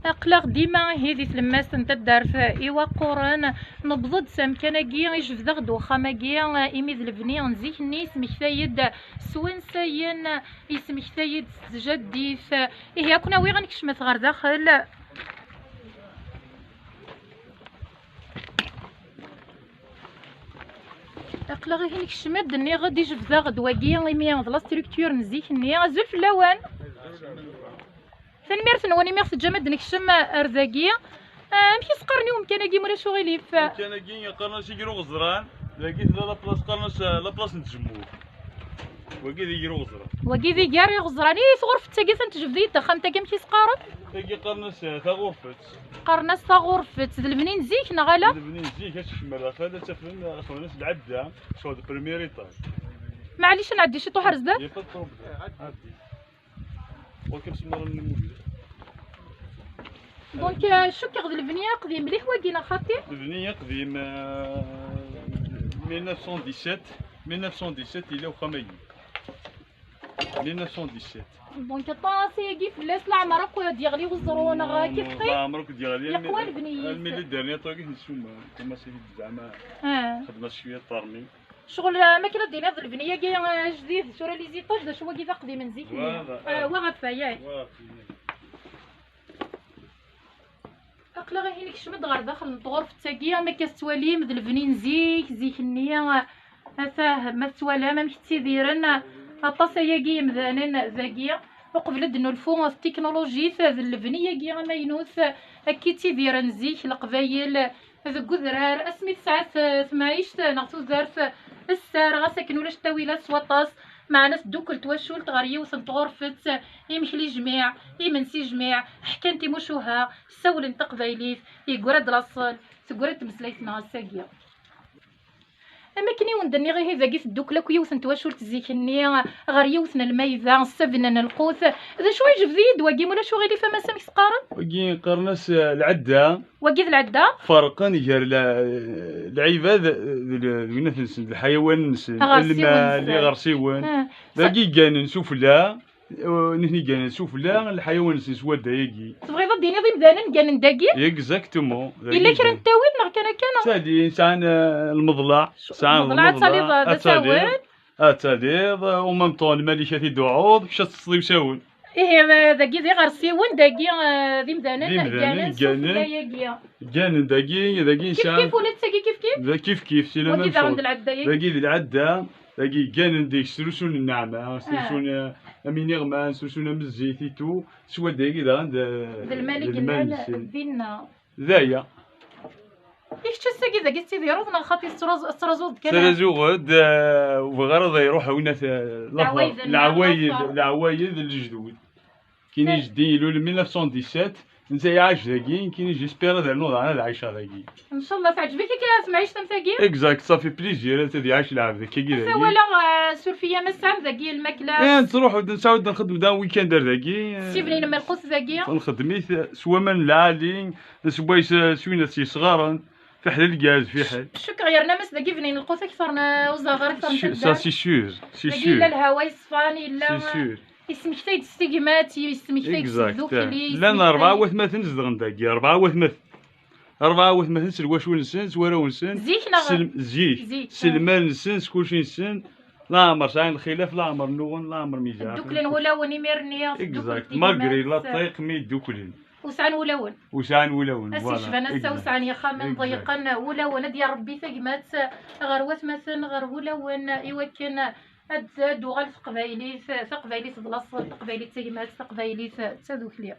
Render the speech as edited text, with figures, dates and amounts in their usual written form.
أقلق ديما هذي تلماس نتا دار في إيوا قران نبضد سامكناكي يجبد دوخا ماكي إيميد البني نزيك ني سمكتايد سوانساين يسمكتايد جديث إيه كنا وي غنكشمت غير داخل أقلق هي نكشمت ني غادي جبدا غدواكي إيمي لا ستركتور نزيك ني زول في اللوان فنميرت نواني ميرت جماد نكشم أرزاقية مشي سقرني ومكاناكي ولا شو غيليف مكاناكي قرنا شي كيلو غزران لقيت لا بلاص قرنا لا بلاص نتجمو وكي ذي كيلو غزران وكي ذي كاري غزراني غرفة تاكي تجبدي دخلت تاكي مشي سقارن تاكي قرنا تا غرفة قرنا تا غرفة البنين زيك نغالا البنين زيك اش شمال خاله تفن خلنا العدا شو هذا بريمير ايطاج معليش نعدي شي طوح رزدات يفطروا عادي وكنسمر الموجود دونك شو كيغد البنيه قديم مليح واكينا خاطر البنيه قديم 1917 الى وخميس 1917 دونك طاسي فلاس العمر ديالي وزرونا كيف كيف العمر ديالي يقوى البنيه الميلي ديالي طاقي نسوما كما سيدي زعما خدنا شويه طارمي شغل ماكله ديالي هاد البنيه كاع جديد سورا لي زيطاج دا شو كيفا قديم نزيك وغفا ياك أقلا غير هينيك شمد غير داخل نطغر في التاكيه ما كتوالي مد البنين زيك النيه فاه ما توالى ما مشتي ديرن الطاسيه كي مذانن زاكيه وقبل دنو الفو التكنولوجي فهاد البنيه كي ما ينوث اكي تيديرن زيك القبايل هذا كذرار اسمي ساعات ثمايشت نغتو زارت السار غاساكن ولا التاويلات سواطاس مع ناس دوكل توشول تغريه وسنت غرفت يمشي جميع يمنسي جميع حكانتي مشوها سول تقبايليت يقرد لاصل تقرد مسليتنا غساكيه اما كني وندني غير هذا كيف الدوكلا كي وسنت توشول تزيكني غير يوثنا الميزه السفنن القوت هذا شويه جفديد واكي ولا شو غير فما سامي سقارن واكي قرناس العده واكي العده فرقا يجار العباد الحيوان الماء اللي غرسيون باقي كان نشوف لا نحن كان نشوف لا الحيوان سواد دايقي تبغي ضديني ضيم دانن كان نداكي اكزاكتومون الا كان التاويل ما كان سادي سان المضلع سان المضلع تاليض ومام طون ماليشه في دعوض كش تصدي وساون ايه داكي ذي غرسيون داكي ذي مدانن كان داكي سان كيف ولا تساكي كيف كيف سينا ما نشوف داكي العده داكي كان ديك سلسون النعمه سلسون امين يغمان سلسون مزيتي تو سوا داكي عند الملك دينا ذايا ايش تساكي داكي تيديرو فنا خاطي الترازود كان ترازود وغرض يروح هنا العوايد الجدود كاين جدي له 1917 انت عايش ذاكي كاين جيسبير ذا نوض على العيشه ذاكي ان شاء الله تعجبك كي سمعيش تمثاكي اكزاكت صافي بليزير تدي عايش لعب ذاكي ذاكي ولا سورفيا مسام ذاكي الماكله نروح نساود نخدم دا ويكاند ذاكي سيبني لما القوس ذاكي نخدميت سوا من العالي سوا سوينا سي صغارا في حل الغاز في حل شكرا غير نمس ذاكي فيني القوس كثر وزغار كثر سا سي سور لا الهواء يصفاني لا سي سور اسمك تايد ستيغماتي اسمك تايد دوكلي لا 4 نزدغن داكي 4 نسن واش نسن سوارا ونسن زيك سلمان نسن كلشي نسن لا عمر ساين الخلاف لا عمر نون لا عمر ميزان دوكلين ولاون يميرني اكزاكت مالغري لا طيق مي دوكلين وسعن ولاون فوالا اسي وسعن يا خامن ضيقا ولاون ديال ربي ثقمات غروات مثلا غير ولاون يوكن هاد دوغال في قبايلي بلاصه قبايلي تقمات قبايلي تادوكلي